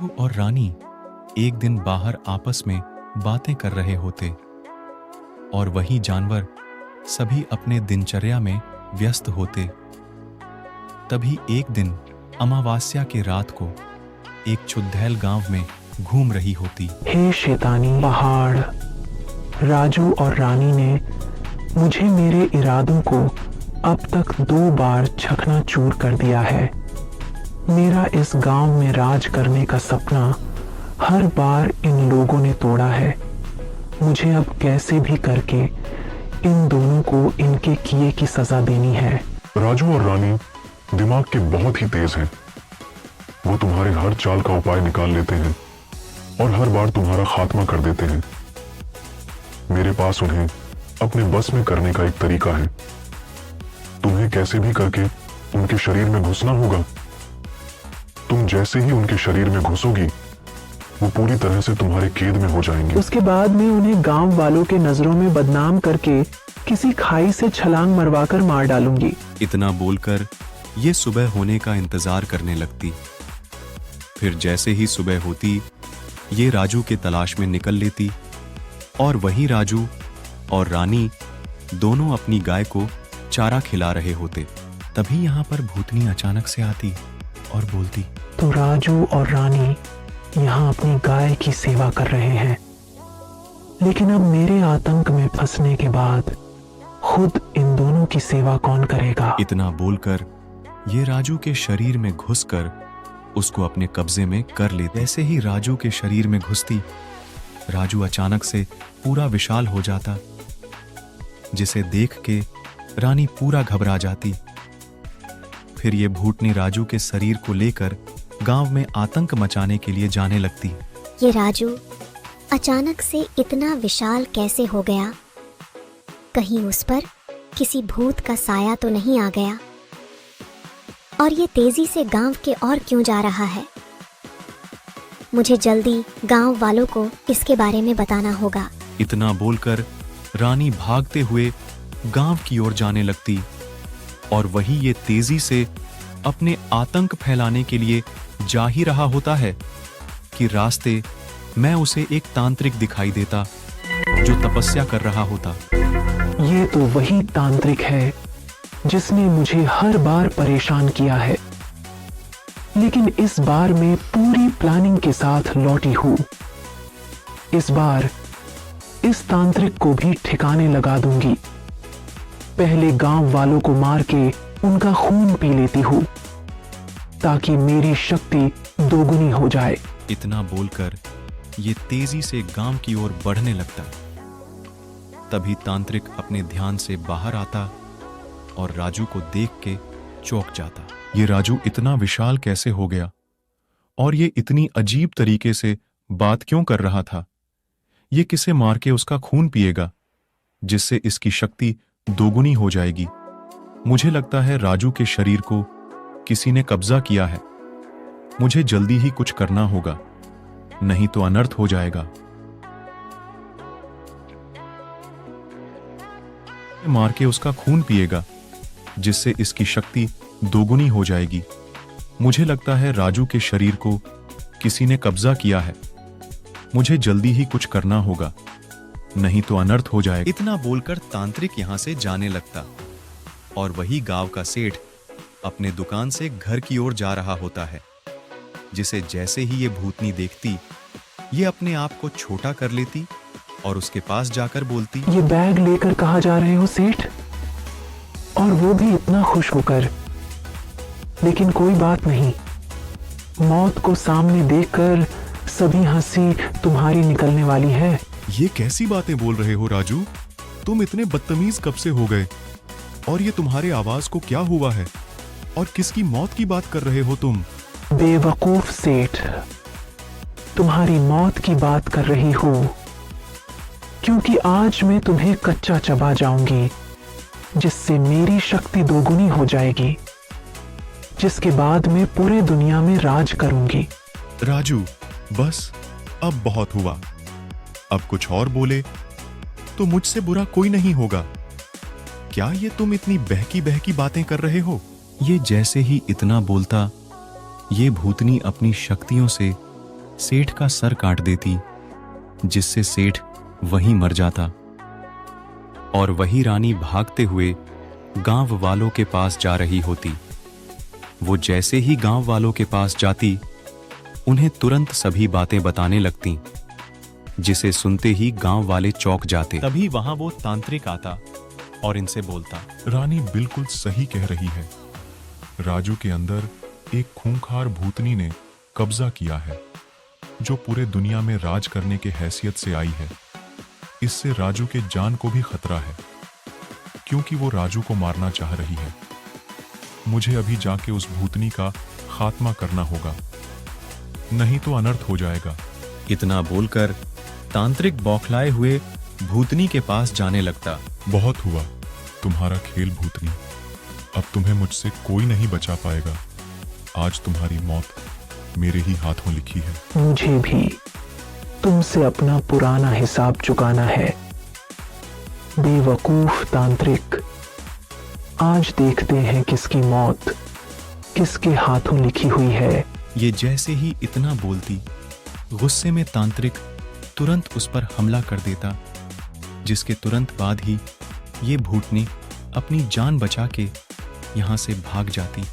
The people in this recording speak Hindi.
राजू और रानी एक दिन बाहर आपस में बातें कर रहे होते और वही जानवर सभी अपने दिनचर्या में व्यस्त होते। तभी एक दिन अमावस्या की रात को एक चुड़ैल गांव में घूम रही होती। हे शैतानी पहाड़, राजू और रानी ने मुझे मेरे इरादों को अब तक 2 बार चकनाचूर कर दिया है। मेरा इस गांव में राज करने का सपना हर बार इन लोगों ने तोड़ा है। मुझे अब कैसे भी करके इन दोनों को इनके किए की सजा देनी है। राजू और रानी दिमाग के बहुत ही तेज हैं। वो तुम्हारे हर चाल का उपाय निकाल लेते हैं और हर बार तुम्हारा खात्मा कर देते हैं। मेरे पास उन्हें अपने बस में करने का एक तरीका है। तुम्हें कैसे भी करके उनके शरीर में घुसना होगा। तुम जैसे ही उनके शरीर में घुसोगी वो पूरी तरह से तुम्हारे कैद में हो जाएंगे। उसके बाद मैं उन्हें गांव वालों के नजरों में बदनाम करके किसी खाई से छलांग मरवाकर मार डालूंगी। इतना बोलकर ये सुबह होने का इंतजार करने लगती। फिर जैसे ही सुबह होती ये राजू के तलाश में निकल लेती और वही राजू और रानी दोनों अपनी गाय को चारा खिला रहे होते। तभी यहाँ पर भूतनी अचानक से आती और बोलती, तो राजू और रानी यहाँ अपनी गाय की सेवा कर रहे हैं, लेकिन अब मेरे आतंक में फंसने के बाद खुद इन दोनों की सेवा कौन करेगा। इतना बोलकर ये राजू के शरीर में घुसकर उसको अपने कब्जे में कर लेते। ऐसे ही राजू के शरीर में घुसती राजू अचानक से पूरा विशाल हो जाता, जिसे देख के रानी पूरा घबरा जाती। फिर ये भूतनी राजू के शरीर को लेकर गांव में आतंक मचाने के लिए जाने लगती। ये राजू अचानक से इतना विशाल कैसे हो गया? कहीं उस पर किसी भूत का साया तो नहीं आ गया? और ये तेजी से गांव के और क्यों जा रहा है? मुझे जल्दी गांव वालों को इसके बारे में बताना होगा। इतना बोलकर रानी भागते हुए गांव की ओर जाने लगती और वही ये तेजी से अपने आतंक फैलाने के लिए जा ही रहा होता है कि रास्ते में उसे एक तांत्रिक दिखाई देता जो तपस्या कर रहा होता। ये तो वही तांत्रिक है जिसने मुझे हर बार परेशान किया है, लेकिन इस बार मैं पूरी प्लानिंग के साथ लौटी हूं। इस बार इस तांत्रिक को भी ठिकाने लगा दूंगी। पहले गांव वालों को मार के उनका खून पी लेती हूं ताकि मेरी शक्ति दोगुनी हो जाए। इतना बोलकर ये तेजी से गांव की ओर बढ़ने लगता। तभी तांत्रिक अपने ध्यान से बाहर आता और राजू को देख के चौंक जाता। ये राजू इतना विशाल कैसे हो गया और ये इतनी अजीब तरीके से बात क्यों कर रहा था? ये किसे मार के उसका खून पिएगा जिससे इसकी शक्ति दोगुनी हो जाएगी? मुझे लगता है राजू के शरीर को किसी ने कब्जा किया है। मुझे जल्दी ही कुछ करना होगा, नहीं तो अनर्थ हो जाएगा। मार के उसका खून पिएगा जिससे इसकी शक्ति दोगुनी हो जाएगी। मुझे लगता है राजू के शरीर को किसी ने कब्जा किया है। मुझे जल्दी ही कुछ करना होगा, नहीं तो अनर्थ हो जाएगा। इतना बोलकर तांत्रिक यहां से जाने लगता और वही गांव का सेठ अपने दुकान से घर की ओर जा रहा होता है, जिसे जैसे ही ये भूतनी देखती ये अपने आप को छोटा कर लेती और उसके पास जाकर बोलती, ये बैग लेकर कहाँ जा रहे हो सेठ? और वो भी इतना खुश होकर। लेकिन कोई बात नहीं, मौत को सामने देखकर सभी हंसी तुम्हारी निकलने वाली है। ये कैसी बातें बोल रहे हो राजू? तुम इतने बदतमीज कब से हो गए? और ये तुम्हारे आवाज को क्या हुआ है? और किसकी मौत की बात कर रहे हो तुम? बेवकूफ सेठ, तुम्हारी मौत की बात कर रही हूं, क्योंकि आज मैं तुम्हें कच्चा चबा जाऊंगी, जिससे मेरी शक्ति दोगुनी हो जाएगी, जिसके बाद मैं पूरे दुनिया में राज करूंगी। राजू, बस अब बहुत हुआ। अब कुछ और बोले तो मुझसे बुरा कोई नहीं होगा। क्या ये तुम इतनी बहकी बहकी बातें कर रहे हो? ये जैसे ही इतना बोलता, ये भूतनी अपनी शक्तियों से सेठ का सर काट देती, जिससे सेठ वहीं मर जाता। और वही रानी भागते हुए गांव वालों के पास जा रही होती। वो जैसे ही गांव वालों के पास जाती, उन्हें तुरंत सभी बातें बताने लगती, जिसे सुनते ही गांव वाले चौंक जाते। तभी वहां वो तांत्रिक आता और इनसे बोलता। रानी बिल्कुल सही कह रही है। राजू के अंदर एक खूंखार भूतनी ने कब्जा किया है, जो पूरे दुनिया में राज करने के हैसियत से आई है। इससे राजू के जान को भी खतरा है, क्योंकि वो राजू को मारना चाह रही है। मुझे अभी जाके उस भूतनी का खात्मा करना होगा, नहीं तो अनर्थ हो जाएगा। इतना बोलकर तांत्रिक बौखलाए हुए भूतनी के पास जाने लगता। बहुत हुआ तुम्हारा खेल भूतनी, अब तुम्हें मुझसे कोई नहीं बचा पाएगा। आज तुम्हारी मौत मेरे ही हाथों लिखी है। मुझे भी तुमसे अपना पुराना हिसाब चुकाना है, बेवकूफ तांत्रिक। आज देखते हैं किसकी मौत किसके हाथों लिखी हुई है। ये जैसे ही इतना बोलती, गुस्से में तांत्रिक तुरंत उस पर हमला कर देता, जिसके तुरंत बाद ही ये भूतनी अपनी जान बचा के यहां से भाग जाती।